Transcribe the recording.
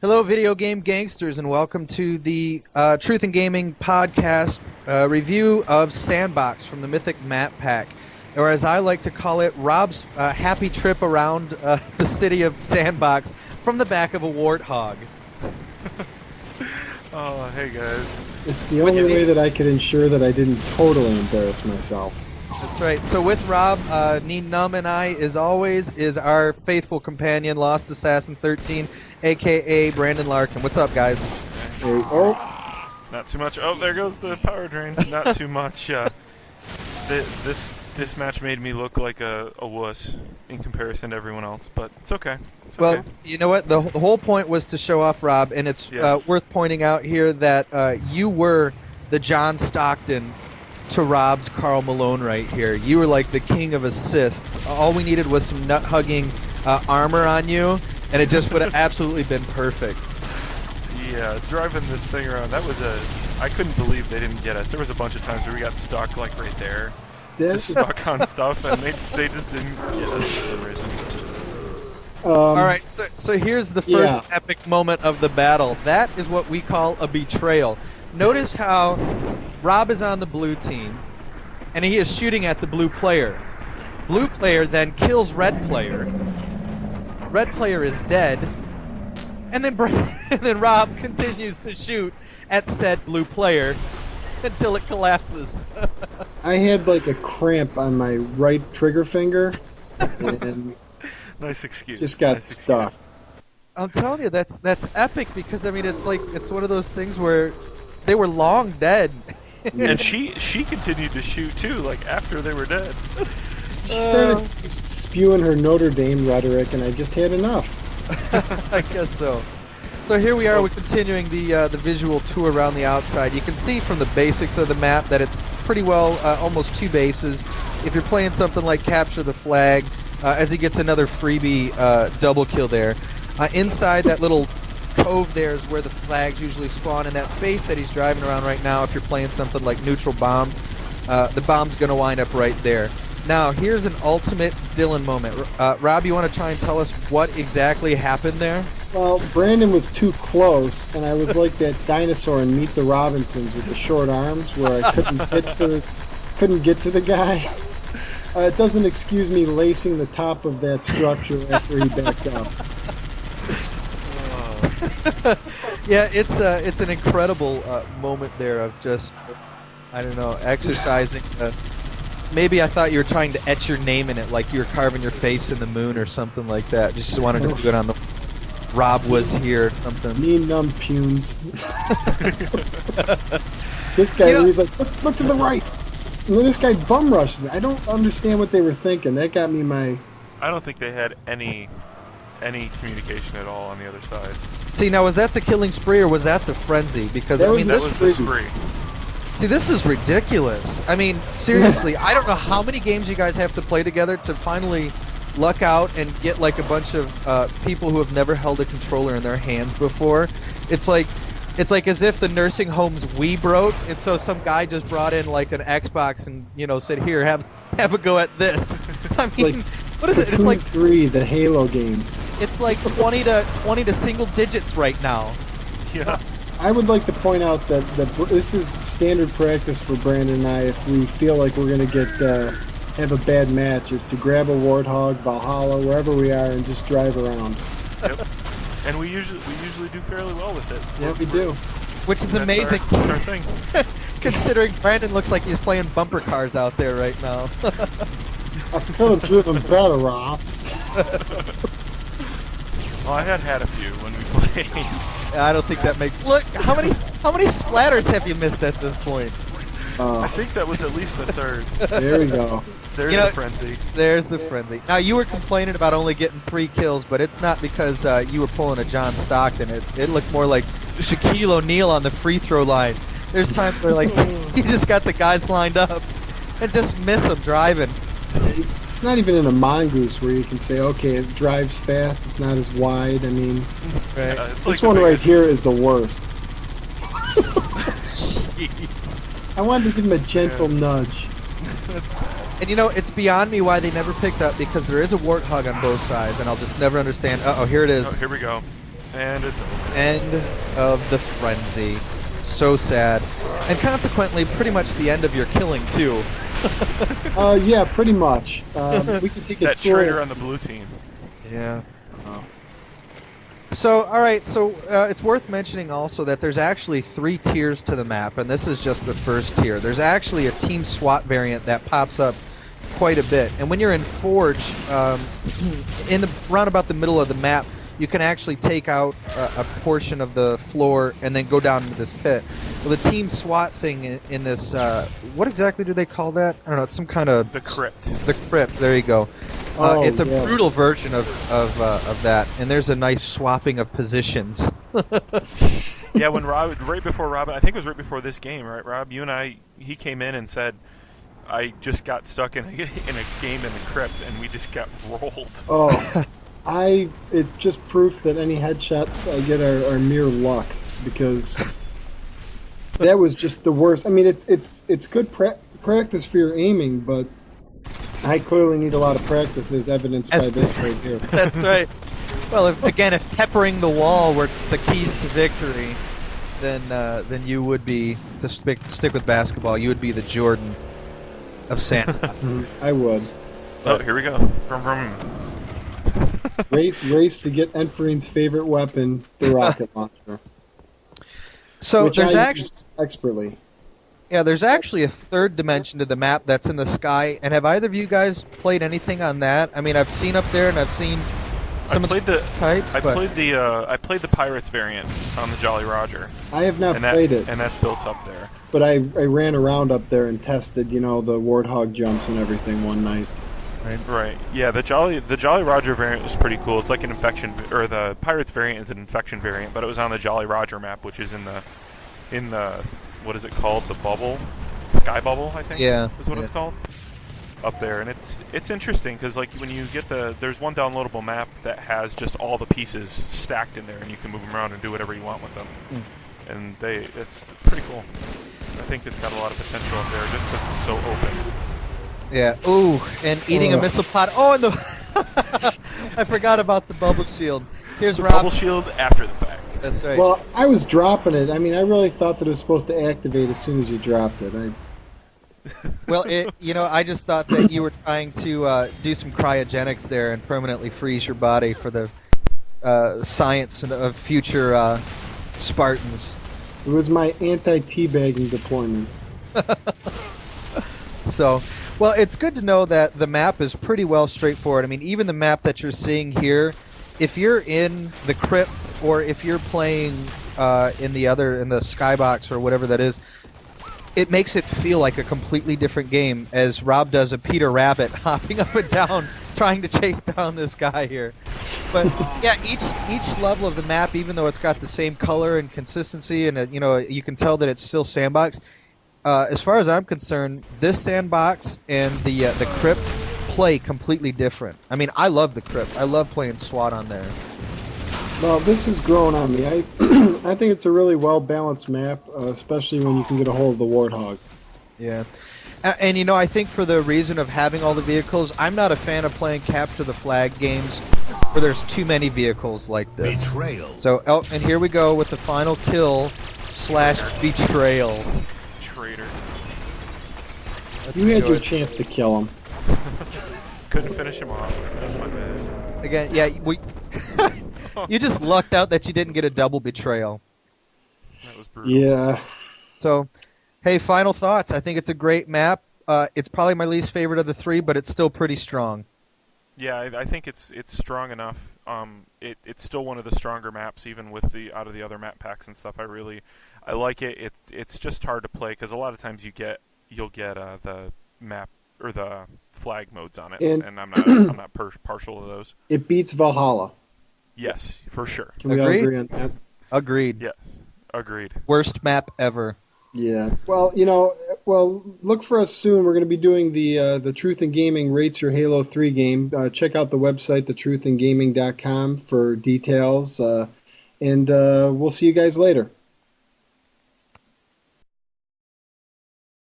Hello, video game gangsters, and welcome to the Truth in Gaming podcast review of Sandbox from the Mythic map pack, or as I like to call it, Rob's happy trip around the city of Sandbox from the back of a warthog. Oh, hey guys. It's the only way that I could ensure that I didn't totally embarrass myself. That's right. So with Rob, Neen Num and I, as always, is our faithful companion, Lost Assassin 13, a.k.a. Brandon Larkin. What's up, guys? Hey, Not too much. Oh, there goes the power drain. Not too much. This match made me look like a wuss in comparison to everyone else, but it's okay. It's Well, okay. you know what? The whole point was to show off Rob, and it's Yes. worth pointing out here that you were the John Stockton to Rob's Karl Malone right here. You were like the king of assists. All we needed was some nut-hugging armor on you, and it just would have absolutely been perfect. Yeah, driving this thing around, I couldn't believe they didn't get us. There was a bunch of times where we got stuck like right there. Just stuck on stuff, and they just didn't get us for some reason. All right, so here's the first epic moment of the battle. That is what we call a betrayal. Notice how Rob is on the blue team, and he is shooting at the blue player. Blue player then kills red player. Red player is dead, and then Rob continues to shoot at said blue player until it collapses. I had like a cramp on my right trigger finger, and Nice excuse. just got Nice stuck. excuse. I'm telling you, that's epic because I mean it's one of those things where they were long dead. And she continued to shoot too, like after they were dead. She started spewing her Notre Dame rhetoric, and I just had enough. I guess so. So here we are. We're continuing the visual tour around the outside. You can see from the basics of the map that it's pretty well almost two bases. If you're playing something like Capture the Flag, as he gets another freebie double kill there. Inside that little cove there is where the flags usually spawn, and that base that he's driving around right now, if you're playing something like Neutral Bomb, the bomb's going to wind up right there. Now, here's an ultimate Dylan moment. Rob, you want to try and tell us what exactly happened there? Well, Brandon was too close, and I was like that dinosaur in Meet the Robinsons with the short arms, where I couldn't get to the guy. It doesn't excuse me lacing the top of that structure after he backed up. Yeah, it's an incredible moment there of just, I don't know, exercising. Maybe I thought you were trying to etch your name in it, like you were carving your face in the moon or something like that. Just wanted to do it on the Rob was here, something. Mean numb punes. This guy, he's like, look to the right. And then this guy bum rushes me. I don't understand what they were thinking. That got me my... I don't think they had any communication at all on the other side. See, now was that the killing spree or was that the frenzy? Because That I was mean, That was the spree. see, this is ridiculous. I mean, seriously, I don't know how many games you guys have to play together to finally luck out and get like a bunch of people who have never held a controller in their hands before. It's like as if the nursing home's Wii broke, and so some guy just brought in like an Xbox and said, "Here, have a go at this." I mean, like what is it? It's like 3, the Halo game. it's like 20 to single digits right now. Yeah. I would like to point out that this is standard practice for Brandon and I if we feel like we're going to have a bad match, is to grab a Warthog, Valhalla, wherever we are, and just drive around. Yep. And we usually do fairly well with it. Yeah, we do. Which is That's amazing, our thing. considering Brandon looks like he's playing bumper cars out there right now. I could have driven better, Rob. Well, I had a few when we played. I don't think that makes. Look, how many splatters have you missed at this point? I think that was at least the third. There we go. There's You know- the frenzy. There's the frenzy. Now you were complaining about only getting 3 kills, but it's not because you were pulling a John Stockton. It looked more like Shaquille O'Neal on the free throw line. There's times where like you just got the guys lined up and just miss them driving. It's not even in a mongoose where you can say, okay, it drives fast, it's not as wide. I mean, Right. It's this like the one right biggest- here is the worst. Jeez. I wanted to give him a gentle nudge. And it's beyond me why they never picked up, because there is a warthog on both sides, and I'll just never understand. Uh-oh, here it is. Oh, here we go. And it's over. End of the frenzy. So sad. And consequently, pretty much the end of your killing, too. Yeah, pretty much. We can take a That tour. traitor on the blue team. Yeah. So, alright, so it's worth mentioning also that there's actually 3 tiers to the map, and this is just the first tier. There's actually a Team SWAT variant that pops up quite a bit. And when you're in Forge, in the roundabout the middle of the map, you can actually take out a portion of the floor and then go down into this pit. Well, the Team SWAT thing in this, what exactly do they call that? I don't know, it's some kind of... The crypt. The crypt, there you go. It's a yeah. brutal version of that, and there's a nice swapping of positions. Yeah, when Rob, right before Robin, I think it was right before this game, right, Rob? You and I, he came in and said, I just got stuck in a game in the crypt, and we just got rolled. Oh, it just proof that any headshots I get are mere luck, because that was just the worst. I mean, it's good practice for your aiming, but I clearly need a lot of practice, as evidenced by this right here. That's right. Well, if peppering the wall were the keys to victory, then you would be, to stick with basketball, you would be the Jordan of Sandbox. I would. Oh, here we go. Vroom. Race to get Enfreen's favorite weapon, the rocket launcher. So which there's I actually use expertly. Yeah, there's actually a third dimension to the map that's in the sky. And have either of you guys played anything on that? I mean, I've seen up there and I've seen some of the types. I played the Pirates variant on the Jolly Roger. I have not played it, and that's built up there. but I ran around up there and tested, the warthog jumps and everything one night. Right. Yeah, the Jolly Roger variant was pretty cool. It's like an infection, or the Pirates variant is an infection variant, but it was on the Jolly Roger map, which is in the what is it called? The bubble, sky bubble, I think. Yeah, is what it's called. Up there, and it's interesting because like when you get there's one downloadable map that has just all the pieces stacked in there, and you can move them around and do whatever you want with them. And it's pretty cool. I think it's got a lot of potential up there just because it's so open. Yeah. Ooh, and eating a missile pod. Oh, and the I forgot about the bubble shield. Here's the Rob. bubble shield after the fact. That's right. Well, I was dropping it. I mean, I really thought that it was supposed to activate as soon as you dropped it. Well, I just thought that you were trying to do some cryogenics there and permanently freeze your body for the science of future Spartans. It was my anti-teabagging deployment. So, well, it's good to know that the map is pretty well straightforward. I mean, even the map that you're seeing here, if you're in the crypt or if you're playing in the skybox or whatever that is, it makes it feel like a completely different game, as Rob does a Peter Rabbit hopping up and down trying to chase down this guy here. But yeah, each level of the map, even though it's got the same color and consistency, and you can tell that it's still Sandbox. As far as I'm concerned, this Sandbox and the crypt play completely different. I mean, I love the crypt. I love playing SWAT on there. Well, this has grown on me. I think it's a really well-balanced map, especially when you can get a hold of the Warthog. Yeah. And I think for the reason of having all the vehicles, I'm not a fan of playing capture the flag games where there's too many vehicles like this. Betrayal. So, and here we go with the final kill / betrayal. Traitor. Let's You had enjoy your it. chance to kill him. Couldn't finish him off. That's my bad. Again, yeah, you just lucked out that you didn't get a double betrayal. That was brutal. Yeah. So, hey, final thoughts. I think it's a great map. It's probably my least favorite of the 3, but it's still pretty strong. Yeah, I think it's strong enough. It's still one of the stronger maps, even with out of the other map packs and stuff. I like it. It's just hard to play because a lot of times you'll get the map or the flag modes on it, and I'm not partial to those. It beats Valhalla. Yes, for sure. Can we all Agreed? agree on that? Agreed. Yes, agreed. Worst map ever. Yeah. Well, look for us soon. We're going to be doing the Truth in Gaming rates your Halo 3 game. Check out the website, ThetruthinGaming.com, for details. And we'll see you guys later.